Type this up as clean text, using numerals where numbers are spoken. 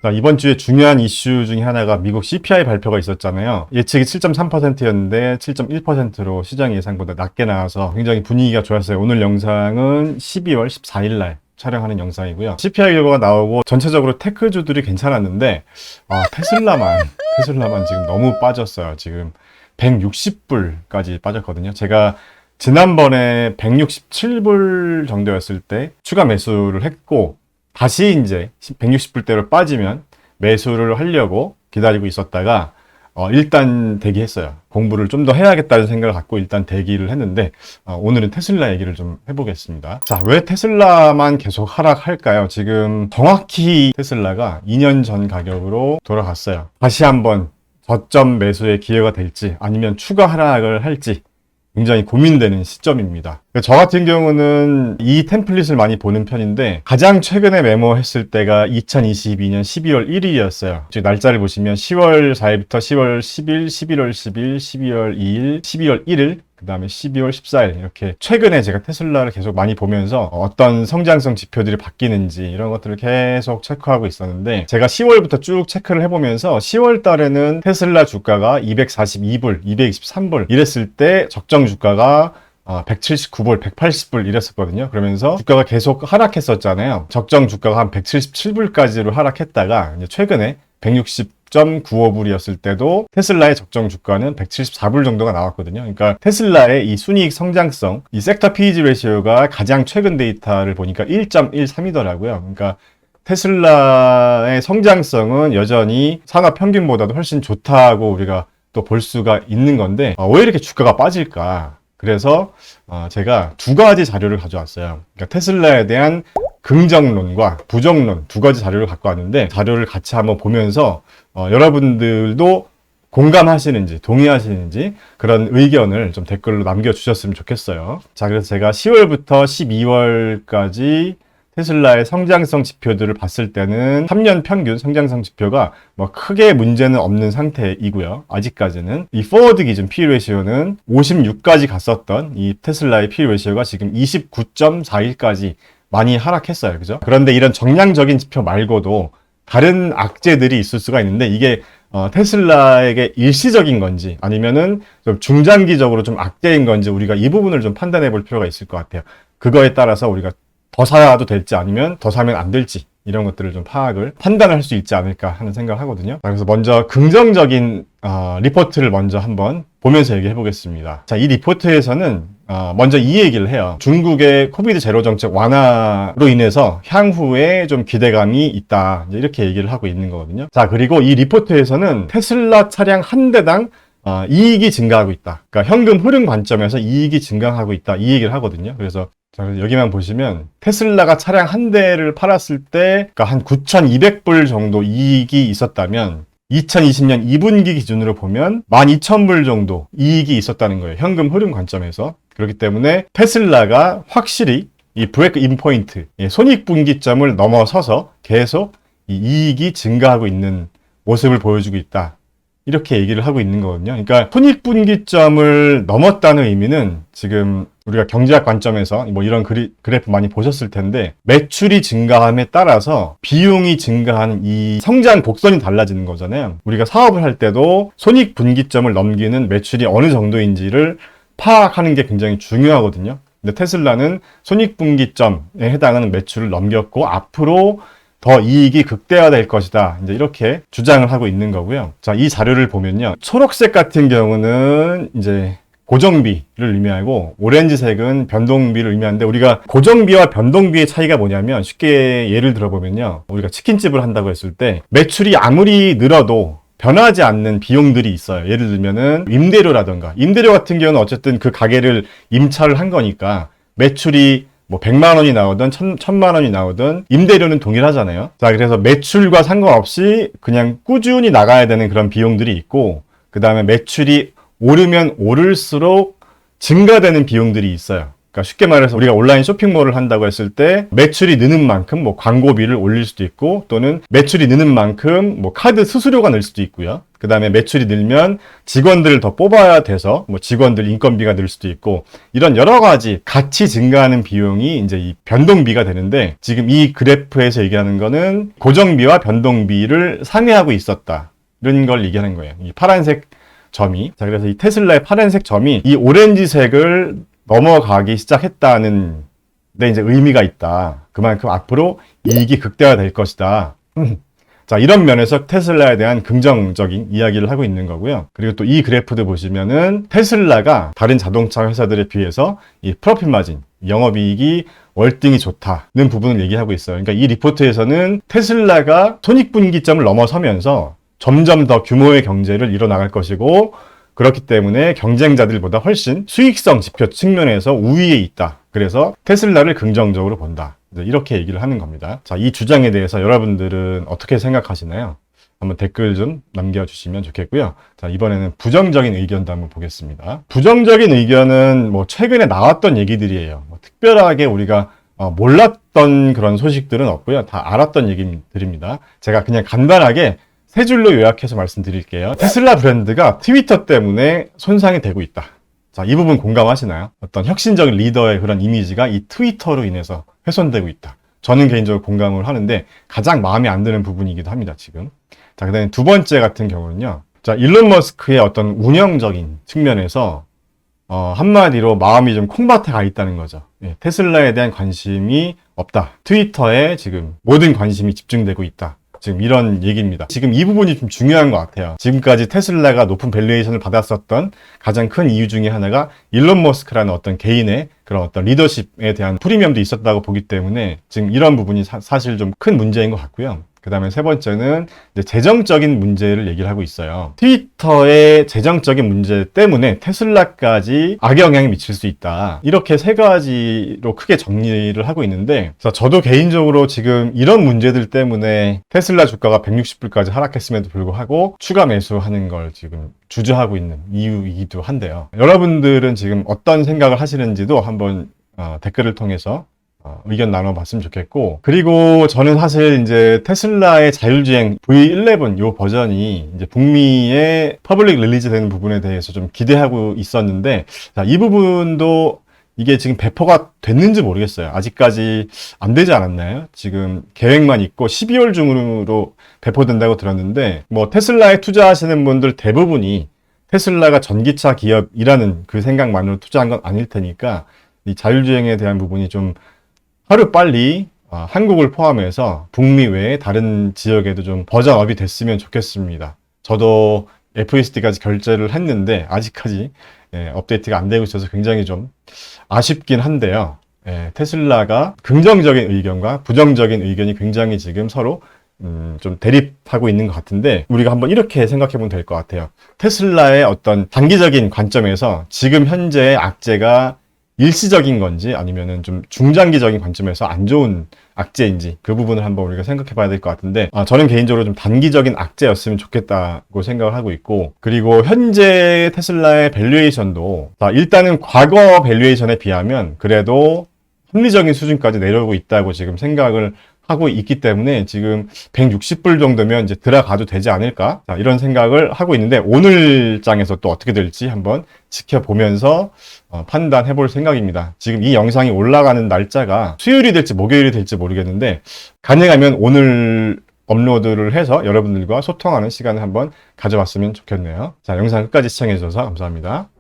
자, 이번 주에 중요한 이슈 중에 하나가 미국 CPI 발표가 있었잖아요. 예측이 7.3%였는데 7.1%로 시장 예상보다 낮게 나와서 굉장히 분위기가 좋았어요. 오늘 영상은 12월 14일 날 촬영하는 영상이고요. CPI 결과가 나오고 전체적으로 테크주들이 괜찮았는데 테슬라만 지금 너무 빠졌어요. 지금 160불까지 빠졌거든요. 제가 지난번에 167불 정도였을 때 추가 매수를 했고, 다시 이제 160불대로 빠지면 매수를 하려고 기다리고 있었다가 일단 대기했어요. 공부를 좀 더 해야겠다는 생각을 갖고 일단 대기를 했는데 오늘은 테슬라 얘기를 좀 해보겠습니다. 자, 왜 테슬라만 계속 하락할까요? 지금 정확히 테슬라가 2년 전 가격으로 돌아갔어요. 다시 한번 저점 매수의 기회가 될지 아니면 추가 하락을 할지 굉장히 고민되는 시점입니다. 저 같은 경우는 이 템플릿을 많이 보는 편인데 가장 최근에 메모했을 때가 2022년 12월 1일이었어요. 즉 날짜를 보시면 10월 4일부터 10월 10일, 11월 10일, 12월 2일, 12월 1일, 그 다음에 12월 14일 이렇게 최근에 제가 테슬라를 계속 많이 보면서 어떤 성장성 지표들이 바뀌는지 이런 것들을 계속 체크하고 있었는데, 제가 10월부터 쭉 체크를 해보면서 10월 달에는 테슬라 주가가 242불, 223불 이랬을 때 적정 주가가 179불, 180불 이랬었거든요. 그러면서 주가가 계속 하락했었잖아요. 적정 주가가 한 177불까지로 하락했다가 이제 최근에 160.95불이었을 때도 테슬라의 적정 주가는 174불 정도가 나왔거든요. 그러니까 테슬라의 이 순이익 성장성, 이 섹터 PEG 레시오가 가장 최근 데이터를 보니까 1.13이더라고요. 그러니까 테슬라의 성장성은 여전히 산업 평균보다도 훨씬 좋다고 우리가 또 볼 수가 있는 건데 왜 이렇게 주가가 빠질까? 그래서 제가 두 가지 자료를 가져왔어요. 그러니까 테슬라에 대한 긍정론과 부정론 두 가지 자료를 갖고 왔는데, 자료를 같이 한번 보면서 여러분들도 공감하시는지 동의하시는지 그런 의견을 좀 댓글로 남겨주셨으면 좋겠어요. 자, 그래서 제가 10월부터 12월까지 테슬라의 성장성 지표들을 봤을 때는 3년 평균 성장성 지표가 뭐 크게 문제는 없는 상태이고요. 아직까지는 이 포워드 기준 P/E 레시오는 56까지 갔었던 이 테슬라의 P/E 레시오가 지금 29.41까지 많이 하락했어요. 그죠? 그런데 이런 정량적인 지표 말고도 다른 악재들이 있을 수가 있는데, 이게 테슬라에게 일시적인 건지 아니면은 좀 중장기적으로 좀 악재인 건지 우리가 이 부분을 좀 판단해 볼 필요가 있을 것 같아요. 그거에 따라서 우리가 더 사도 될지 아니면 더 사면 안 될지 이런 것들을 좀 판단을 할 수 있지 않을까 하는 생각을 하거든요. 그래서 먼저 긍정적인 리포트를 먼저 한번 보면서 얘기해 보겠습니다. 자, 이 리포트에서는 먼저 이 얘기를 해요. 중국의 코비드 제로 정책 완화로 인해서 향후에 좀 기대감이 있다, 이렇게 얘기를 하고 있는 거거든요. 자, 그리고 이 리포트에서는 테슬라 차량 한 대당 이익이 증가하고 있다. 그러니까 현금 흐름 관점에서 이익이 증가하고 있다, 이 얘기를 하거든요. 그래서 자, 여기만 보시면 테슬라가 차량 한 대를 팔았을 때 그러니까 한 9,200불 정도 이익이 있었다면 2020년 2분기 기준으로 보면 12,000불 정도 이익이 있었다는 거예요. 현금 흐름 관점에서. 그렇기 때문에 테슬라가 확실히 이 브레이크 인 포인트, 손익분기점을 넘어서서 계속 이 이익이 증가하고 있는 모습을 보여주고 있다, 이렇게 얘기를 하고 있는 거거든요. 그러니까 손익분기점을 넘었다는 의미는 지금 우리가 경제학 관점에서 뭐 이런 그래프 많이 보셨을 텐데, 매출이 증가함에 따라서 비용이 증가하는 이 성장 곡선이 달라지는 거잖아요. 우리가 사업을 할 때도 손익분기점을 넘기는 매출이 어느 정도인지를 파악하는 게 굉장히 중요하거든요. 근데 테슬라는 손익분기점에 해당하는 매출을 넘겼고 앞으로 더 이익이 극대화될 것이다, 이제 이렇게 주장을 하고 있는 거고요. 자, 이 자료를 보면요, 초록색 같은 경우는 이제 고정비를 의미하고 오렌지색은 변동비를 의미하는데, 우리가 고정비와 변동비의 차이가 뭐냐면, 쉽게 예를 들어보면요, 우리가 치킨집을 한다고 했을 때 매출이 아무리 늘어도 변하지 않는 비용들이 있어요. 예를 들면은 임대료라던가, 임대료 같은 경우는 어쨌든 그 가게를 임차를 한 거니까 매출이 뭐 100만 원이 나오든 1000만 원이 나오든 임대료는 동일하잖아요. 자, 그래서 매출과 상관없이 그냥 꾸준히 나가야 되는 그런 비용들이 있고, 그 다음에 매출이 오르면 오를수록 증가되는 비용들이 있어요. 그러니까 쉽게 말해서 우리가 온라인 쇼핑몰을 한다고 했을 때 매출이 느는 만큼 뭐 광고비를 올릴 수도 있고 또는 매출이 느는 만큼 뭐 카드 수수료가 늘 수도 있고요. 그 다음에 매출이 늘면 직원들을 더 뽑아야 돼서 뭐 직원들 인건비가 늘 수도 있고 이런 여러 가지 같이 증가하는 비용이 이제 이 변동비가 되는데 지금 이 그래프에서 얘기하는 거는 고정비와 변동비를 상회하고 있었다. 이런 걸 얘기하는 거예요. 이 파란색 점이. 자, 그래서 이 테슬라의 파란색 점이 이 오렌지색을 넘어가기 시작했다는 데 이제 의미가 있다. 그만큼 앞으로 이익이 극대화될 것이다. 자, 이런 면에서 테슬라에 대한 긍정적인 이야기를 하고 있는 거고요. 그리고 또 이 그래프도 보시면은 테슬라가 다른 자동차 회사들에 비해서 이 프로핏 마진, 영업이익이 월등히 좋다는 부분을 얘기하고 있어요. 그러니까 이 리포트에서는 테슬라가 손익분기점을 넘어서면서 점점 더 규모의 경제를 이뤄나갈 것이고 그렇기 때문에 경쟁자들보다 훨씬 수익성 지표 측면에서 우위에 있다. 그래서 테슬라를 긍정적으로 본다. 이렇게 얘기를 하는 겁니다. 자, 이 주장에 대해서 여러분들은 어떻게 생각하시나요? 한번 댓글 좀 남겨주시면 좋겠고요. 자, 이번에는 부정적인 의견도 한번 보겠습니다. 부정적인 의견은 뭐 최근에 나왔던 얘기들이에요. 뭐 특별하게 우리가 몰랐던 그런 소식들은 없고요. 다 알았던 얘기들입니다. 제가 그냥 간단하게 세 줄로 요약해서 말씀드릴게요. 테슬라 브랜드가 트위터 때문에 손상이 되고 있다. 자, 이 부분 공감하시나요? 어떤 혁신적인 리더의 그런 이미지가 이 트위터로 인해서 훼손되고 있다. 저는 개인적으로 공감을 하는데 가장 마음에 안 드는 부분이기도 합니다, 지금. 자, 그 다음에 두 번째 같은 경우는요. 자, 일론 머스크의 어떤 운영적인 측면에서 한마디로 마음이 좀 콩밭에 가 있다는 거죠. 예, 테슬라에 대한 관심이 없다. 트위터에 지금 모든 관심이 집중되고 있다. 지금 이런 얘기입니다. 지금 이 부분이 좀 중요한 것 같아요. 지금까지 테슬라가 높은 밸류에이션을 받았었던 가장 큰 이유 중에 하나가 일론 머스크라는 어떤 개인의 그런 어떤 리더십에 대한 프리미엄도 있었다고 보기 때문에 지금 이런 부분이 사실 좀 큰 문제인 것 같고요. 그 다음에 세 번째는 이제 재정적인 문제를 얘기를 하고 있어요. 트위터의 재정적인 문제 때문에 테슬라까지 악영향이 미칠 수 있다. 이렇게 세 가지로 크게 정리를 하고 있는데, 저도 개인적으로 지금 이런 문제들 때문에 테슬라 주가가 160불까지 하락했음에도 불구하고 추가 매수하는 걸 지금 주저하고 있는 이유이기도 한데요. 여러분들은 지금 어떤 생각을 하시는지도 한번 댓글을 통해서 의견 나눠봤으면 좋겠고, 그리고 저는 사실 이제 테슬라의 자율주행 V11 요 버전이 이제 북미에 퍼블릭 릴리즈 되는 부분에 대해서 좀 기대하고 있었는데, 자, 이 부분도 이게 지금 배포가 됐는지 모르겠어요. 아직까지 안 되지 않았나요? 지금 계획만 있고 12월 중으로 배포된다고 들었는데, 뭐 테슬라에 투자하시는 분들 대부분이 테슬라가 전기차 기업이라는 그 생각만으로 투자한 건 아닐 테니까 이 자율주행에 대한 부분이 좀 하루빨리 한국을 포함해서 북미 외에 다른 지역에도 좀 버전업이 됐으면 좋겠습니다. 저도 FSD까지 결제를 했는데 아직까지 업데이트가 안 되고 있어서 굉장히 좀 아쉽긴 한데요. 테슬라가 긍정적인 의견과 부정적인 의견이 굉장히 지금 서로 좀 대립하고 있는 것 같은데, 우리가 한번 이렇게 생각해 보면 될 것 같아요. 테슬라의 어떤 단기적인 관점에서 지금 현재의 악재가 일시적인 건지 아니면은 좀 중장기적인 관점에서 안 좋은 악재인지 그 부분을 한번 우리가 생각해 봐야 될 것 같은데, 저는 개인적으로 좀 단기적인 악재였으면 좋겠다고 생각을 하고 있고, 그리고 현재 테슬라의 밸류에이션도 일단은 과거 밸류에이션에 비하면 그래도 합리적인 수준까지 내려오고 있다고 지금 생각을 하고 있기 때문에 지금 160불 정도면 이제 들어가도 되지 않을까? 자, 이런 생각을 하고 있는데, 오늘 장에서 또 어떻게 될지 한번 지켜보면서 판단해 볼 생각입니다. 지금 이 영상이 올라가는 날짜가 수요일이 될지 목요일이 될지 모르겠는데, 가능하면 오늘 업로드를 해서 여러분들과 소통하는 시간을 한번 가져봤으면 좋겠네요. 자, 영상 끝까지 시청해 주셔서 감사합니다.